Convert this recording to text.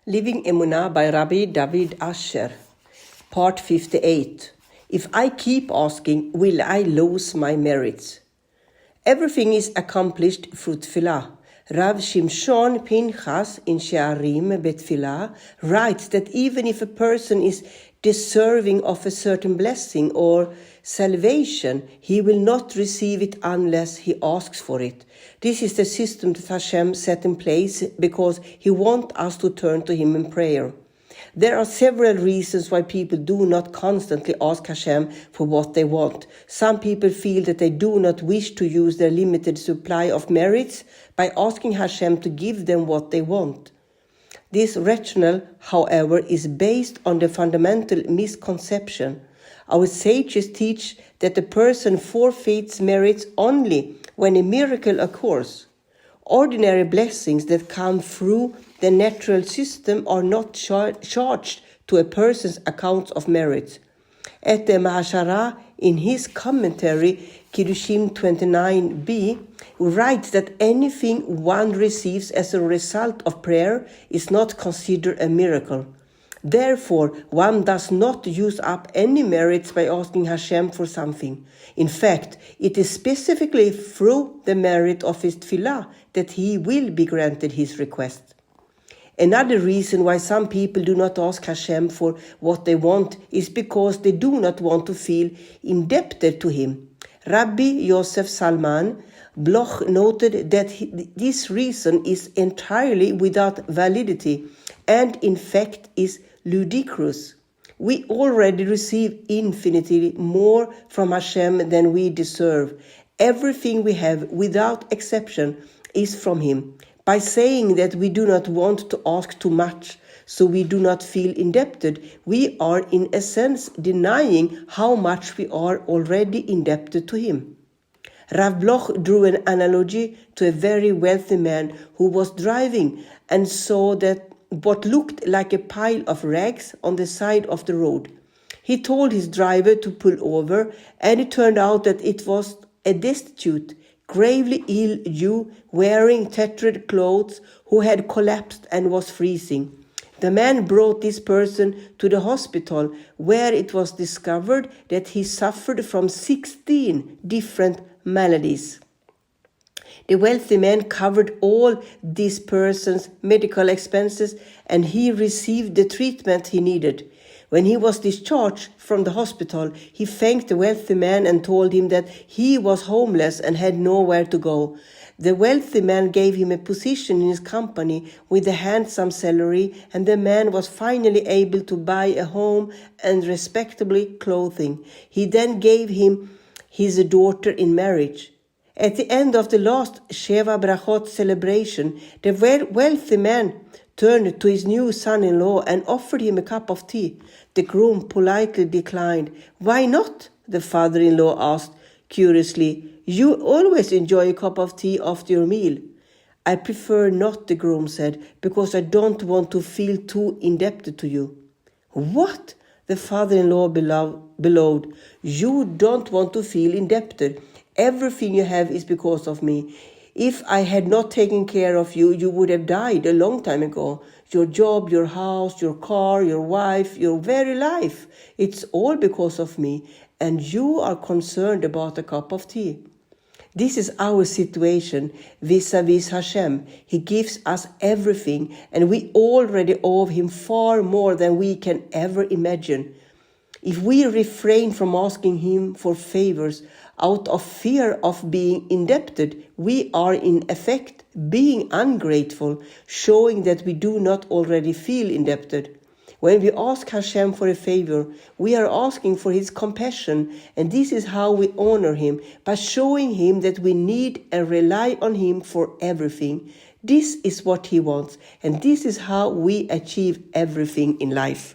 Living Emunah by Rabbi David Asher, Part 58. If I keep asking, will I lose my merits? Everything is accomplished through tefillah. Rav Shimshon Pinchas in She'arim Betfilah writes that even if a person is deserving of a certain blessing or salvation, he will not receive it unless he asks for it. This is the system that Hashem set in place because he wants us to turn to him in prayer. There are several reasons why people do not constantly ask Hashem for what they want. Some people feel that they do not wish to use their limited supply of merits by asking Hashem to give them what they want. This rationale, however, is based on the fundamental misconception. Our sages teach that a person forfeits merits only when a miracle occurs. Ordinary blessings that come through the natural system are not charged to a person's account of merit. At the Mahashara, in his commentary, Kiddushim 29b, writes that anything one receives as a result of prayer is not considered a miracle. Therefore, one does not use up any merits by asking Hashem for something. In fact, it is specifically through the merit of his tefillah that he will be granted his request. Another reason why some people do not ask Hashem for what they want is because they do not want to feel indebted to him. Rabbi Yosef Salman Bloch noted that this reason is entirely without validity and in fact is ludicrous. We already receive infinitely more from Hashem than we deserve. Everything we have, without exception, is from him. By saying that we do not want to ask too much, so we do not feel indebted, we are in a sense denying how much we are already indebted to him. Rav Bloch drew an analogy to a very wealthy man who was driving and saw that what looked like a pile of rags on the side of the road. He told his driver to pull over, and it turned out that it was a destitute, gravely ill Jew wearing tattered clothes who had collapsed and was freezing. The man brought this person to the hospital, where it was discovered that he suffered from 16 different maladies. The wealthy man covered all this person's medical expenses, and he received the treatment he needed. When he was discharged from the hospital, he thanked the wealthy man and told him that he was homeless and had nowhere to go. The wealthy man gave him a position in his company with a handsome salary, and the man was finally able to buy a home and respectable clothing. He then gave him his daughter in marriage. At the end of the last Sheva Brachot celebration, the wealthy man turned to his new son-in-law and offered him a cup of tea. The groom politely declined. "Why not?" the father-in-law asked curiously. "You always enjoy a cup of tea after your meal." "I prefer not," the groom said, "because I don't want to feel too indebted to you." "What?" the father-in-law bellowed. "You don't want to feel indebted. Everything you have is because of me. If I had not taken care of you, you would have died a long time ago. Your job, your house, your car, your wife, your very life. It's all because of me. And you are concerned about a cup of tea." This is our situation vis-a-vis Hashem. He gives us everything, and we already owe him far more than we can ever imagine. If we refrain from asking him for favors out of fear of being indebted, we are in effect being ungrateful, showing that we do not already feel indebted. When we ask Hashem for a favor, we are asking for his compassion, and this is how we honor him, by showing him that we need and rely on him for everything. This is what he wants, and this is how we achieve everything in life.